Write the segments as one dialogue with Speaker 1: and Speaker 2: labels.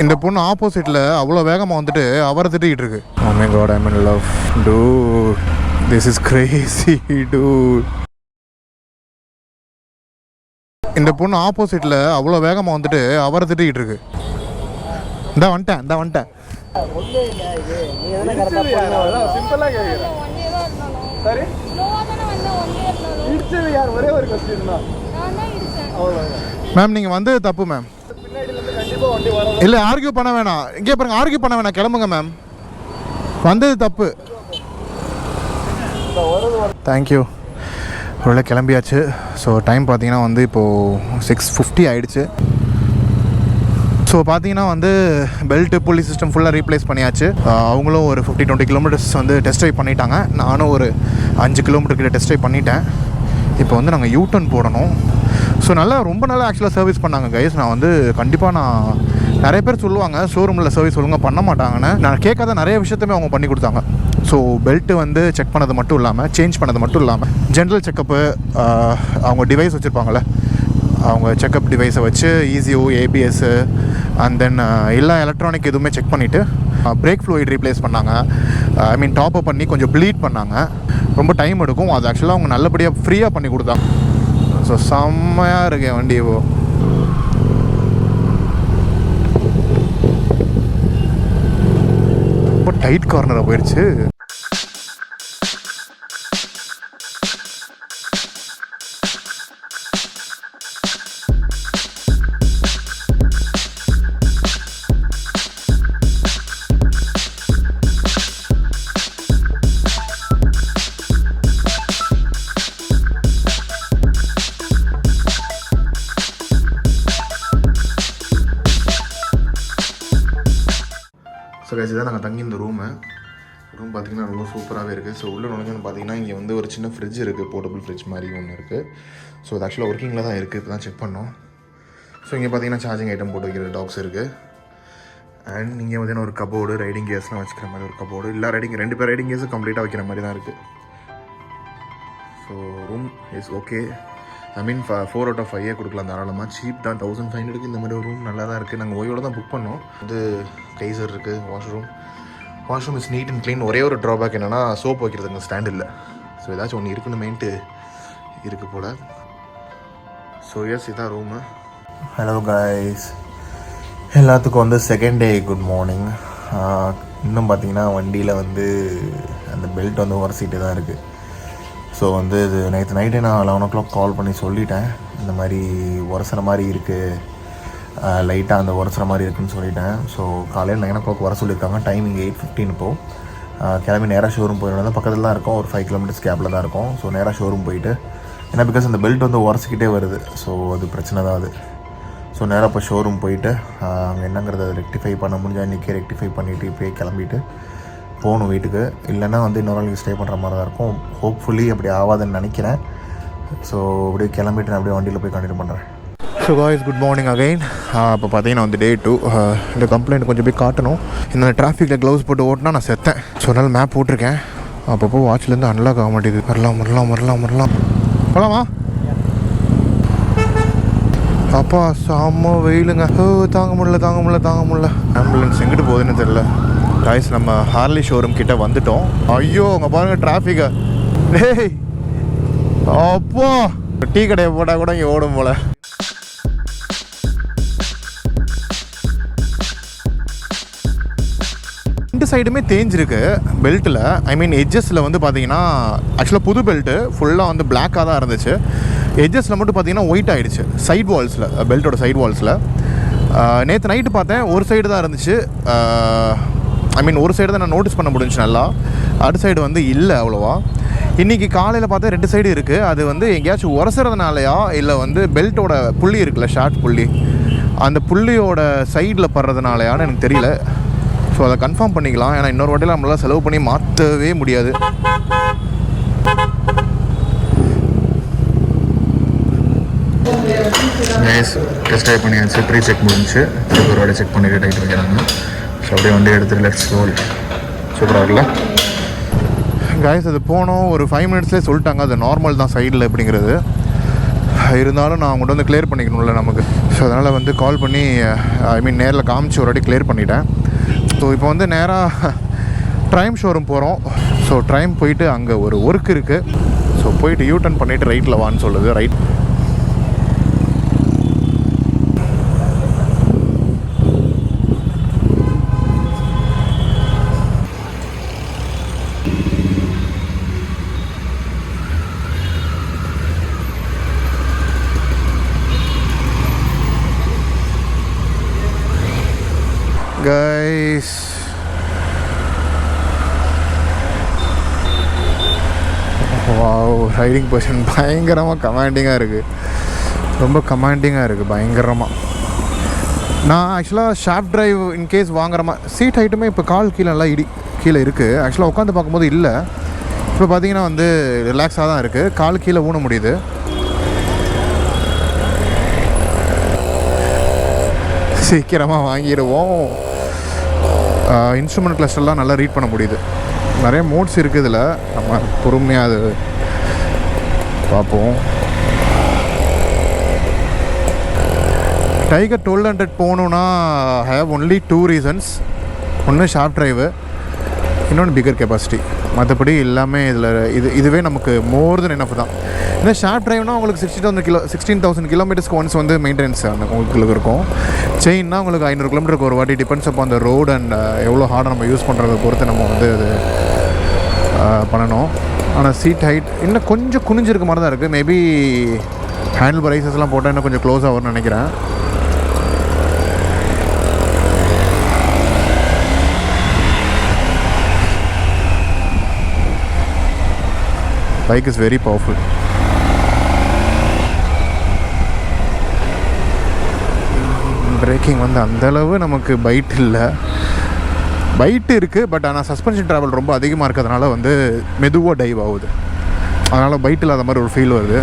Speaker 1: இந்த பொண்ணு ஆப்போசிட்டில் அவ்வளோ வேகமாக வந்துட்டு அவரை திட்டிகிட்டு இருக்கு. Oh my god, I'm in love. Dude, this is crazy, dude. இந்த பொண்ணு ஆப்போசிட்டில் அவ்வளோ வேகமாக வந்துட்டு அவரை திட்டிகிட்டு இருக்கு. இந்த வந்துட்டேன் மேம். நீங்கள் வந்து தப்பு மேம். இல்லை ஆர்கியூ பண்ண வேணாம். இங்கே பாருங்க, ஆர்கியூ பண்ண வேணாம், கிளம்புங்க மேம். வந்தது தப்பு. தேங்க்யூ. ஒரு கிளம்பியாச்சு. ஸோ டைம் பார்த்தீங்கன்னா வந்து இப்போது 6:50 ஆகிடுச்சு. ஸோ பார்த்தீங்கன்னா வந்து பெல்ட்டு புள்ளி சிஸ்டம் ஃபுல்லாக ரீப்ளேஸ் பண்ணியாச்சு. அவங்களும் ஒரு 50-20 கிலோமீட்டர்ஸ் வந்து டெஸ்ட் ட்ரைவ் பண்ணிட்டாங்க. நானும் ஒரு 5 கிலோமீட்டர் கிட்ட டெஸ்ட் ட்ரைவ் பண்ணிட்டேன். இப்போ வந்து நாங்கள் யூட்டர்ன் போடணும். ஸோ ரொம்ப நல்லா ஆக்சுவலாக சர்வீஸ் பண்ணாங்க கைஸ். நான் வந்து கண்டிப்பாக நிறைய பேர் சொல்லுவாங்க ஷோரூமில் சர்வீஸ் ஒழுங்காக பண்ண மாட்டாங்கன்னு. நான் கேட்காத நிறைய விஷயத்தையுமே அவங்க பண்ணி கொடுத்தாங்க. ஸோ பெல்ட்டு வந்து செக் பண்ணது மட்டும் இல்லாமல், சேஞ்ச் பண்ணது மட்டும் இல்லாமல், ஜென்ரல் செக்கப்பு, அவங்க டிவைஸ் வச்சுருப்பாங்கள்ல, அவங்க செக்கப் டிவைஸை வச்சு ECU, ABS அண்ட் தென் எல்லா எலக்ட்ரானிக் எதுவுமே செக் பண்ணிவிட்டு பிரேக் ஃப்ளூயிட் ரீப்ளேஸ் பண்ணாங்க. டாப் அப் பண்ணி கொஞ்சம் ப்ளீட் பண்ணாங்க. ரொம்ப டைம் எடுக்கும். அது ஆக்சுவலாக அவங்க நல்லபடியாக ஃப்ரீயாக பண்ணி கொடுத்தாங்க. ஸோ செம்மையாக இருக்கேன் வண்டி. இப்போ டைட் கார்னராக போயிடுச்சு. ஸோ கைஸ், இதான் நாங்கள் தங்கி இந்த ரூம் பார்த்திங்கன்னா ரொம்ப சூப்பராகவே இருக்குது. ஸோ உள்ளே நுழைஞ்சோன்னு பார்த்தீங்கன்னா இங்கே வந்து ஒரு சின்ன ஃப்ரிட்ஜ் இருக்குது, போர்ட்டபிள் ஃப்ரிட்ஜ் மாதிரி ஒன்று இருக்குது. ஸோ அது ஆக்சுவலாக ஒர்க்கிங்கில் தான் இருக்குது. இப்போ தான் செக் பண்ணோம். ஸோ இங்கே பார்த்தீங்கன்னா சார்ஜிங் ஐட்டம் போட்டு வைக்கிற டாக்ஸ் இருக்குது. அண்ட் இங்கே பார்த்தீங்கன்னா ஒரு கபோர்டு, ரைடிங் கேர்ஸ்லாம் வச்சுக்கிற மாதிரி ஒரு கபோர்டு. இல்லை ரெண்டு பேர் ரைடிங் கேர்ஸும் கம்ப்ளீட்டாக வைக்கிற மாதிரி தான் இருக்குது. So room is okay. 4 out of 5 கொடுக்கலாம் தாராளமாக. சீப் தான். 1500 இந்த மாதிரி ஒரு ரூம் நல்லா தான் இருக்குது. நாங்கள் ஓயோடு தான் புக் பண்ணோம். வந்து கைசர் இருக்குது. Washroom is neat and clean. ஒரே ஒரு ட்ராபேக் என்னென்னா சோப் வைக்கிறதுங்க ஸ்டாண்ட் இல்லை. ஸோ ஏதாச்சும் ஒன்று இருக்குன்னு மெயின்ட்டு இருக்குது போல். ஸோ எஸ், இதான் ரூமு. ஹலோ கைஸ், எல்லாத்துக்கும் வந்து செகண்ட் டே குட் மார்னிங். இன்னும் பார்த்தீங்கன்னா வண்டியில் வந்து அந்த பெல்ட் வந்து உரசிட்டு தான் இருக்குது. ஸோ வந்து இது நேற்று நைட்டே நான் 11 o'clock கால் பண்ணி சொல்லிட்டேன். இந்த மாதிரி உரசுற மாதிரி இருக்குது, லைட்டாக அந்த உரசுற மாதிரி இருக்குதுன்னு சொல்லிட்டேன். ஸோ காலையில் 9 o'clock வர சொல்லியிருக்காங்க. டைமிங் 8:15 இப்போது. கிளம்பி நேராக ஷோரூம் போயிடணும். பக்கத்தில் தான் இருக்கும், ஒரு 5 kilometers கேப்பில் தான் இருக்கும். ஸோ நேராக ஷோரூம் போயிட்டு, ஏன்னா பிகாஸ் அந்த பெல்ட் வந்து உரசிக்கிட்டே வருது. ஸோ அது பிரச்சனை தான் அது. ஸோ நேராக இப்போ ஷோரூம் போயிட்டு அங்கே என்னங்கிறத ரெக்டிஃபை பண்ண முடிஞ்சால் இன்றைக்கி ரெக்டிஃபை பண்ணிவிட்டு இப்போயே கிளம்பிட்டு போகணும் வீட்டுக்கு. இல்லைன்னா வந்து இன்னொரு நாளைக்கு ஸ்டே பண்ணுற மாதிரி தான் இருக்கும். ஹோப்ஃபுல்லி அப்படி ஆகாதுன்னு நினைக்கிறேன். ஸோ அப்படியே கிளம்பிட்டு நான் அப்படியே வண்டியில் போய் கண்டினியூ பண்ணுறேன். So guys, good morning again. இப்போ பார்த்தீங்கன்னா வந்து Day-2. இந்த கம்ப்ளைண்ட் கொஞ்சம் போய் காட்டணும். இந்த டிராஃபிக்கில் க்ளவுஸ் போட்டு ஓட்டினா நான் செத்தேன். ஸோ அதனால் மேப் போட்டிருக்கேன். அப்பப்போ வாட்ச்லேருந்து அன்லாக் ஆக மாட்டேங்குது. வரலாம் போகலாமா? அப்பா செம்ம வெயிலுங்க. தாங்க முடியல. ஆம்புலன்ஸ் எங்கிட்டு போகுதுன்னு தெரில. காய்ஸ், நம்ம ஹார்லி ஷோரூம் கிட்ட வந்துட்டோம். ஐயோ, அங்கே பாருங்கள் டிராஃபிக்கை. டேய் அப்பா, டீ கடையை போட்டால் கூட இங்கே ஓடும் போல். ரெண்டு சைடுமே தேஞ்சிருக்கு பெல்ட்டில். எட்ஜஸில் வந்து பார்த்தீங்கன்னா ஆக்சுவலாக புது பெல்ட்டு ஃபுல்லாக வந்து பிளாக்காக தான் இருந்துச்சு. எட்ஜஸில் மட்டும் பார்த்தீங்கன்னா ஒயிட் ஆகிடுச்சு. சைட் வால்ஸில், பெல்ட்டோட சைட் வால்ஸில். நேற்று நைட்டு பார்த்தேன், ஒரு சைடு தான் இருந்துச்சு. ஒரு சைடு தான் நான் நோட்டீஸ் பண்ண முடிஞ்சிச்சு நல்லா. அடுத்த சைடு வந்து இல்லை அவ்வளோவா. இன்றைக்கி காலையில் பார்த்தா 2 சைடு இருக்குது. அது வந்து எங்கேயாச்சும் உரசுறதுனாலையா இல்லை வந்து பெல்ட்டோட புள்ளி இருக்குல்ல, ஷார்ட் புள்ளி, அந்த புள்ளியோட சைடில் படுறதுனாலையான்னு எனக்கு தெரியல. ஸோ அதை கன்ஃபார்ம் பண்ணிக்கலாம். ஏன்னா இன்னொரு வாட்டியில் நம்மளால் செலவு பண்ணி மாற்றவே முடியாது. டெஸ்ட் ட்ரைவ் பண்ணியாச்சு. ப்ரீ செக் முடிஞ்சு ஒரு வாட்டி செக் பண்ணிட்டு டைட் வைக்கிறாங்க. ஸோ அப்படியே வண்டி எடுத்துட்டு லெட்ஸ் கோ. சூப்பராக இருக்குல்ல காய்ஸ்? அது போனோம் ஒரு 5 minutesலேயே சொல்லிட்டாங்க அது நார்மல் தான் சைடில் அப்படிங்கிறது. இருந்தாலும் நான் அவங்கள்ட்ட வந்து கிளியர் பண்ணிக்கணும்ல நமக்கு. ஸோ அதனால் வந்து கால் பண்ணி நேரில் காமிச்சு ஒரு வாட்டி கிளியர் பண்ணிட்டேன். ஸோ இப்போ வந்து நேராக ட்ரைம் ஷோரூம் போகிறோம். ஸோ ட்ரைம் போயிட்டு அங்கே ஒரு ஒர்க் இருக்குது. ஸோ போயிட்டு யூ-டர்ன் பண்ணிவிட்டு ரைட்டில் வான்னு சொல்லுது. Right guys. Wow, riding position பயங்கரமாக கமாண்டிங்காக இருக்குது. ரொம்ப கமாண்டிங்காக இருக்குது பயங்கரமாக. நான் ஆக்சுவலாக ஷாஃப்ட் ட்ரைவ் இன்கேஸ் வாங்குற சீட் ஹைட்டுமே இப்போ கால் கீழே நல்லா கீழே இருக்குது. ஆக்சுவலாக உட்காந்து பார்க்கும்போது இல்லை. இப்போ பார்த்தீங்கன்னா வந்து ரிலாக்ஸாக தான் இருக்குது. கால் கீழே ஊன முடியுது. சீக்கிரமாக வாங்கிடுவோம். இன்ஸ்ட்ருமெண்ட் கிளஸ்டர்லாம் நல்லா ரீட் பண்ண முடியுது. நிறைய மோட்ஸ் இருக்குது இதில். நம்ம பொறுமையாக அது பார்ப்போம். டைகர் 1200 போகணுன்னா ஹேவ் ஒன்லி 2 ரீசன்ஸ். ஒன்று ஷார்ப் ட்ரைவு, இன்னொன்று பிகர் கெப்பாசிட்டி. மற்றபடி எல்லாமே இதுவே நமக்கு மோர் தென் எனஃப் தான். ஏன்னா ஷார்ட் ட்ரைவ்னா உங்களுக்கு 16,000 கிலோமீட்டர்ஸ்க்கு ஒன்ஸ் வந்து மெயின்டெனன்ஸ் உங்களுக்கு இருக்கும். செயின்னா உங்களுக்கு 500 கிலோமீட்டருக்கு ஒரு வாட்டி. டிபெண்ட்ஸ் அப்போ அந்த ரோடு அண்ட் எவ்வளோ ஹார்டாக நம்ம யூஸ் பண்ணுறதை பொறுத்து நம்ம வந்து அது பண்ணணும். ஆனால் சீட் ஹைட் இன்னும் கொஞ்சம் குனிஞ்சிருக்க மாதிரி தான் இருக்குது. மேபி ஹேண்டில் பரைசஸ்லாம் போட்டால் இன்னும் கொஞ்சம் க்ளோஸாக வரும்னு நினைக்கிறேன். Bike is very powerful. Braking வந்து அந்தளவு நமக்கு பைட் இல்லை. பைட்டு இருக்குது, பட் ஆனால் சஸ்பென்ஷன் ட்ராவல் ரொம்ப அதிகமாக இருக்கிறதுனால வந்து மெதுவாக டைவ் ஆகுது. அதனால் பைட் இல்லாத மாதிரி ஒரு ஃபீல் வருது.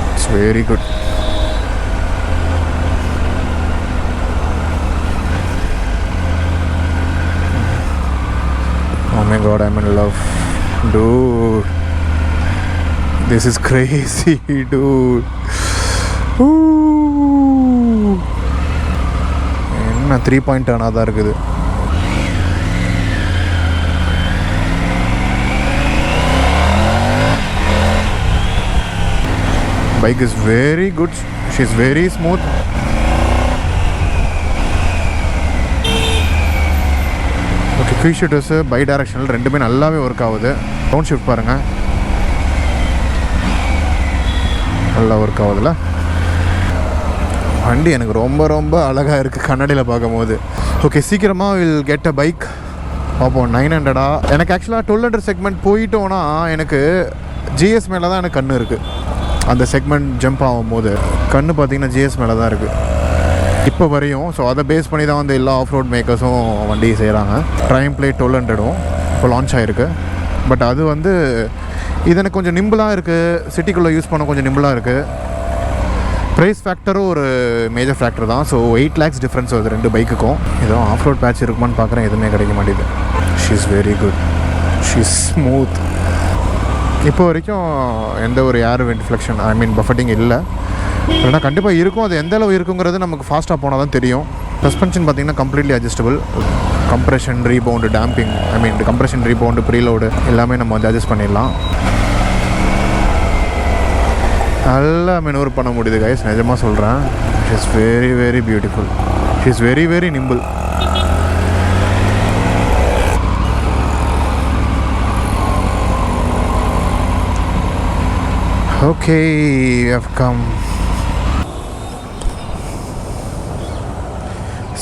Speaker 1: It's very good. Oh my god, I'm in love. Dude, this is crazy, dude. என்ன 3 பாயிண்ட் ஆனால் தான் இருக்குது. Bike is very good. She's very smooth. Okay, quick shooters bidirectional ரெண்டுமே நல்லாவே ஒர்க் ஆகுது. டவுன் ஷிஃப்ட் பாருங்கள், நல்லா ஒர்க் ஆகுதுல்ல. வண்டி எனக்கு ரொம்ப ரொம்ப அழகாக இருக்குது கண்ணாடியில் பார்க்கும்போது. ஓகே, சீக்கிரமாக வில் கெட் அ பைக். பார்ப்போம். 900 எனக்கு ஆக்சுவலாக 1200 செக்மெண்ட் போயிட்டோன்னா எனக்கு ஜிஎஸ் மேலே தான் எனக்கு கண்ணு இருக்குது. அந்த செக்மெண்ட் ஜம்ப் ஆகும்போது கண்ணு பார்த்திங்கன்னா ஜிஎஸ் மேலே தான் இருக்குது இப்போ வரையும். ஸோ அதை பேஸ் பண்ணி தான் வந்து எல்லா ஆஃப் ரோட் மேக்கர்ஸும் வண்டி செய்கிறாங்க. ட்ரைம் பிளேட் 1200 இப்போ லான்ச் ஆகிருக்கு. பட் அது வந்து இது எனக்கு கொஞ்சம் நிம்பிளாக இருக்குது. சிட்டிக்குள்ளே யூஸ் பண்ண கொஞ்சம் நிம்பிளாக இருக்குது. ப்ரைஸ் ஃபேக்டரும் ஒரு மேஜர் ஃபேக்டர் தான். ஸோ 8 lakhs டிஃப்ரென்ஸ் வருது ரெண்டு பைக்குக்கும். ஏதோ ஆஃப் ரோட் பேட்ச் இருக்குமான்னு பார்க்குறேன், எதுவுமே கிடைக்க மாட்டேது. She is very good, she is smooth. இப்போ வரைக்கும் எந்த ஒரு ஏர் வென்டிஃப்ளெக்ஷன் பஃபட்டிங் இல்லை. இல்லைனா கண்டிப்பாக இருக்கும். அது எந்த அளவு இருக்குங்கிறது நமக்கு ஃபாஸ்ட்டாக போனால் தான் தெரியும். சஸ்பென்ஷன் பார்த்திங்கன்னா completely adjustable. Compression, rebound, damping, compression, rebound, preload எல்லாமே நம்ம வந்து அட்ஜஸ்ட் பண்ணிடலாம். நல்லா மெனூவர் பண்ண முடியுது கைஸ், நிஜமாக சொல்கிறேன். She is very very beautiful. She is very very nimble. Okay, we have come.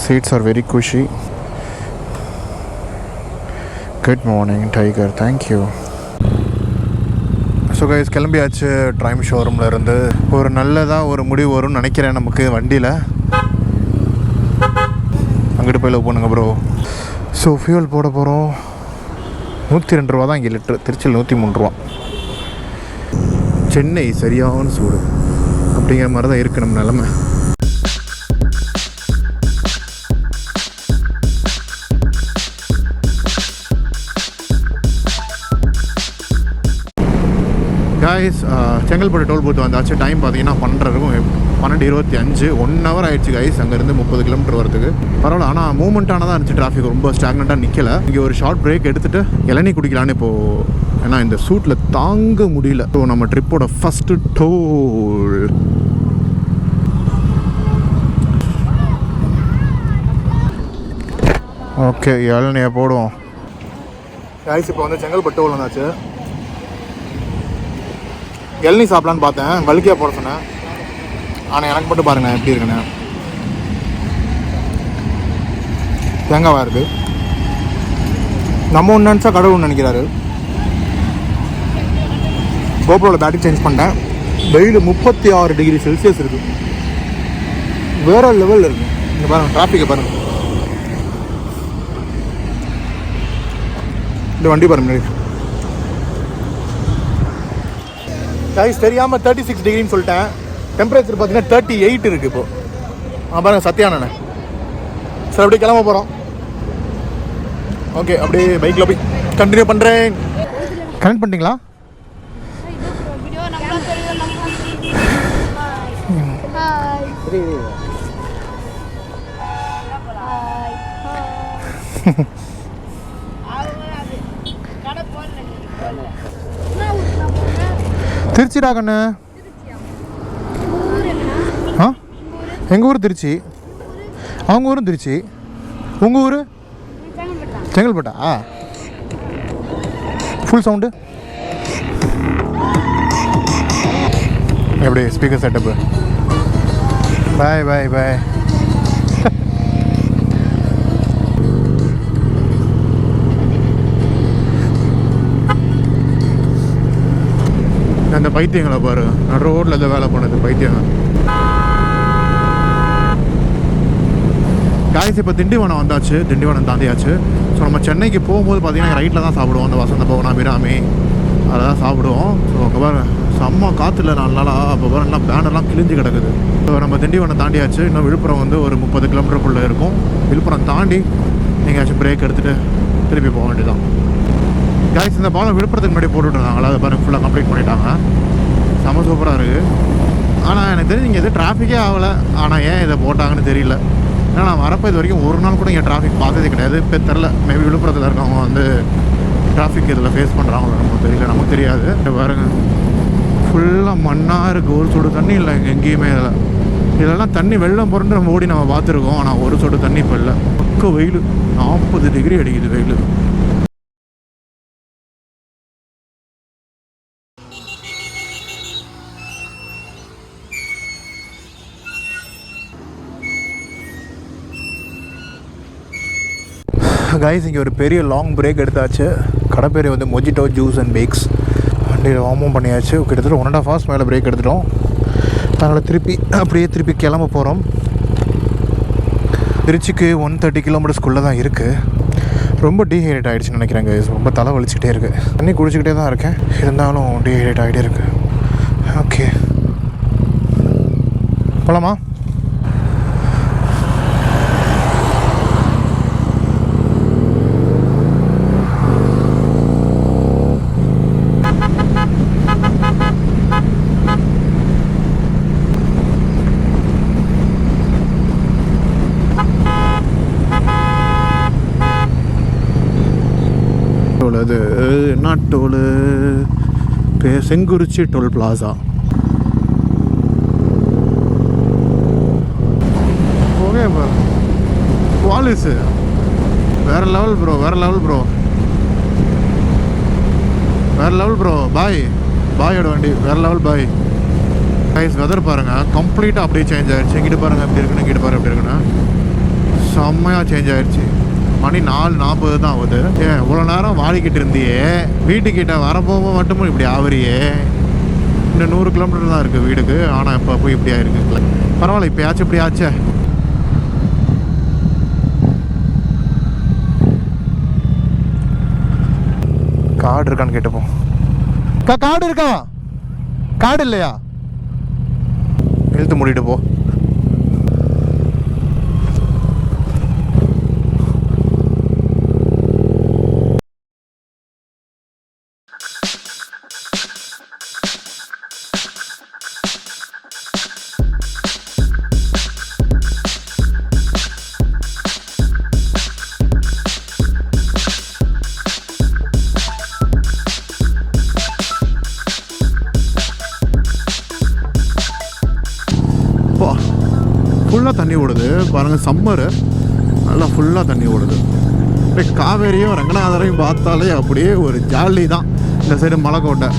Speaker 1: Seats are very cushy. Good morning, Tiger. Thank you. So guys, கிளம்பியாச்சு ட்ரைம் ஷோரூமில் இருந்து. ஒரு நல்லதாக ஒரு முடிவு வரும்னு நினைக்கிறேன் நமக்கு வண்டியில். அங்கிட்டு போய் லவ் பண்ணுங்க ப்ரோ. ஸோ ஃபியூல் போட போகிறோம். 102 ரூபா தான் இங்கே லிட்ரு. திருச்சியில் 103 ரூபா. சென்னை சரியான சூடு அப்படிங்கிற மாதிரி தான் இருக்குது நம்ம நிலமை. கைஸ் செங்கல்பட்டு டோல் பூத் வந்தாச்சு. டைம் பார்த்தீங்கன்னா 12:25 1 hour ஆயிடுச்சு கைஸ். அங்கேருந்து 30 கிலோமீட்டர் வரதுக்கு பரவாயில்ல. ஆனால் மூவ்மெண்ட் ஆனதாக இருந்துச்சு. டிராஃபிக் ரொம்ப ஸ்டாக்னண்ட்டாக நிற்கலை. இங்கே ஒரு ஷார்ட் பிரேக் எடுத்துகிட்டு இளநீ குடிக்கலான்னு இப்போது, ஏன்னா இந்த சூட்டில் தாங்க முடியல. ஸோ நம்ம ட்ரிப்போட ஃபஸ்ட்டு டோல். ஓகே, இளநியை போடுவோம் கைஸ். இப்போ வந்து செங்கல்பட்டு டோல் வந்தாச்சு. இளநீ சாப்பிட்லான்னு பார்த்தேன், வலிக்கையாக போட சொன்னேன். ஆனால் எனக்கு மட்டும் பாருங்கள் எப்படி இருக்குண்ணே. தேங்காவாக இருக்குது. நம்ம ஒன்று நினச்சா கடவுள் ஒன்று நினைக்கிறாரு. கோப்ரோவில் பேட்டரி சேஞ்ச் பண்ணிட்டேன். வெயில் 36 டிகிரி செல்சியஸ் இருக்குது. வேறு லெவலில் இருக்குது. இங்கே பாருங்கள், டிராஃபிக்கை பாருங்கள். இந்த வண்டி பாருங்கள் கைஸ். தெரியாமல் 36 டிகிரின்னு சொல்லிட்டேன். டெம்பரேச்சர் பார்த்தீங்கன்னா 38 இருக்குது இப்போது. பாருங்கள் சத்தியானண்ணே. சரி, அப்படியே கிளம்ப போகிறோம். ஓகே, அப்படியே பைக்கில் போய் கண்டினியூ பண்ணுறேன். கனெக்ட் பண்ணிட்டீங்களா? திருச்சிடா கண்ணு. ஆ, எங்கள் ஊர் திருச்சி, அவங்க ஊரும் திருச்சி. உங்கள் ஊர் செங்கல்பட்டா? ஃபுல் சவுண்டு எப்படி? Speaker setup. Bye bye bye. அந்த பைத்தியங்களை பாரு, நடு ரோட்டில் எதாவது வேலை பண்ணது பைத்தியம். காய்ச்சி இப்போ திண்டிவனம் வந்தாச்சு. திண்டிவனம் தாண்டியாச்சு. ஸோ நம்ம சென்னைக்கு போகும்போது பார்த்தீங்கன்னா ரைட்டில் தான் சாப்பிடுவோம். அந்த வசந்த பவனா பிராமி அதை தான் சாப்பிடுவோம். ஸோ அங்கே பாரு செம்ம காற்றுல 4 நாளாக. அப்போ பாரு எல்லாம் பேனர்லாம் கிழிஞ்சு கிடக்குது. ஸோ நம்ம திண்டிவனம் தாண்டியாச்சு. இன்னும் விழுப்புரம் வந்து ஒரு 30 கிலோமீட்டருக்குள்ளே இருக்கும். விழுப்புரம் தாண்டி எங்கேயாச்சும் பிரேக் எடுத்துகிட்டு திருப்பி போக வேண்டியதான். காய்ச்சி இந்த பாலம் விழுப்புரத்துக்கு முன்னாடி போட்டுவிட்ருந்தாங்களா, அதை பாருங்கள் ஃபுல்லாக கம்ப்ளீட் பண்ணிட்டாங்க. செம்ம சூப்பராக இருக்குது. ஆனால் எனக்கு தெரிஞ்சு இங்கே எதுவும் டிராஃபிக்கே ஆகலை. ஆனால் ஏன் இதை போட்டாங்கன்னு தெரியல. ஏன்னா நான் வரப்போ இது வரைக்கும் ஒரு நாள் கூட இங்கே டிராஃபிக் பார்த்ததே கிடையாது. இப்போ தெரில, மேபி விழுப்புரத்தில் இருக்கவங்க வந்து டிராஃபிக் இதில் ஃபேஸ் பண்ணுறாங்களோ நமக்கு தெரியல, நமக்கு தெரியாது. பாருங்க ஃபுல்லாக மண்ணாக இருக்குது. ஒரு சொடு தண்ணி இல்லை இங்கே எங்கேயுமே. இதில் இதெல்லாம் தண்ணி வெள்ளம் புரண்டு நம்ம ஓடி நம்ம பார்த்துருக்கோம். ஆனால் ஒரு சொடு தண்ணி இப்போ இல்லை. பக்க வெயில் 40 டிகிரி அடிக்குது வெயில். கைஸ், இங்கே ஒரு பெரிய லாங் பிரேக் எடுத்தாச்சு. கடை பேர் வந்து மொஜிட்டோ ஜூஸ் அண்ட் பேக்ஸ். வண்டியில் வார்மும் பண்ணியாச்சு. கிட்டத்தட்ட 1.5 hours மேலே பிரேக் எடுத்துட்டோம். அதனால் திருப்பி கிளம்ப போகிறோம். திருச்சிக்கு 130 கிலோமீட்டர்ஸ்குள்ளே தான் இருக்குது. ரொம்ப டீஹைட்ரேட் ஆகிடுச்சுன்னு நினைக்கிறேன் கைஸ். ரொம்ப தலை வலிச்சுக்கிட்டே இருக்குது. தண்ணி குடிச்சிக்கிட்டே தான் இருக்கேன், இருந்தாலும் டீஹைட்ரேட் ஆகிட்டே இருக்குது. ஓகே, போகலாமா? அது என்ன toll? Sengurichi toll plaza. Okay bro, பாலிஸு வேறு லெவல் ப்ரோ, வேறு லெவல் ப்ரோ, வேறு லெவல் ப்ரோ. பாயோட வண்டி வேறு லெவல். பாய் கைஸ், வெதர் பாருங்கள் கம்ப்ளீட்டாக அப்படியே சேஞ்ச் ஆகிடுச்சு. இங்கிட்டு பாருங்கள் எப்படி இருக்குன்னு, இங்கிட்டு பாருங்கள் எப்படி இருக்குன்னு. செம்மையாக சேஞ்ச் ஆகிடுச்சு. மணி 4:40 தான் ஆகுது. ஏன் இவ்வளோ நேரம் வாடிக்கிட்டு இருந்தியே, வீட்டுக்கிட்ட வரப்போக மட்டும் இப்படி ஆவறியே. இன்னும் 100 கிலோமீட்டர் தான் இருக்குது வீடுக்கு. ஆனால் இப்போ போய் இப்படி ஆயிருக்கு. பரவாயில்ல, இப்போ ஆச்சு இப்படி ஆச்சே. கார்டு இருக்கான்னு கேட்டுப்போம். கார்டு இருக்கா? கார்டு இல்லையா? இழுத்து மூடிட்டு போ.
Speaker 2: ஃபுல்லாக தண்ணி ஓடுது பாருங்கள். சம்மரு நல்லா ஃபுல்லாக தண்ணி ஓடுது. காவேரியும் ரங்கநாதரையும் பார்த்தாலே அப்படியே ஒரு ஜாலி தான். இந்த சைடு மலைக்கோட்டை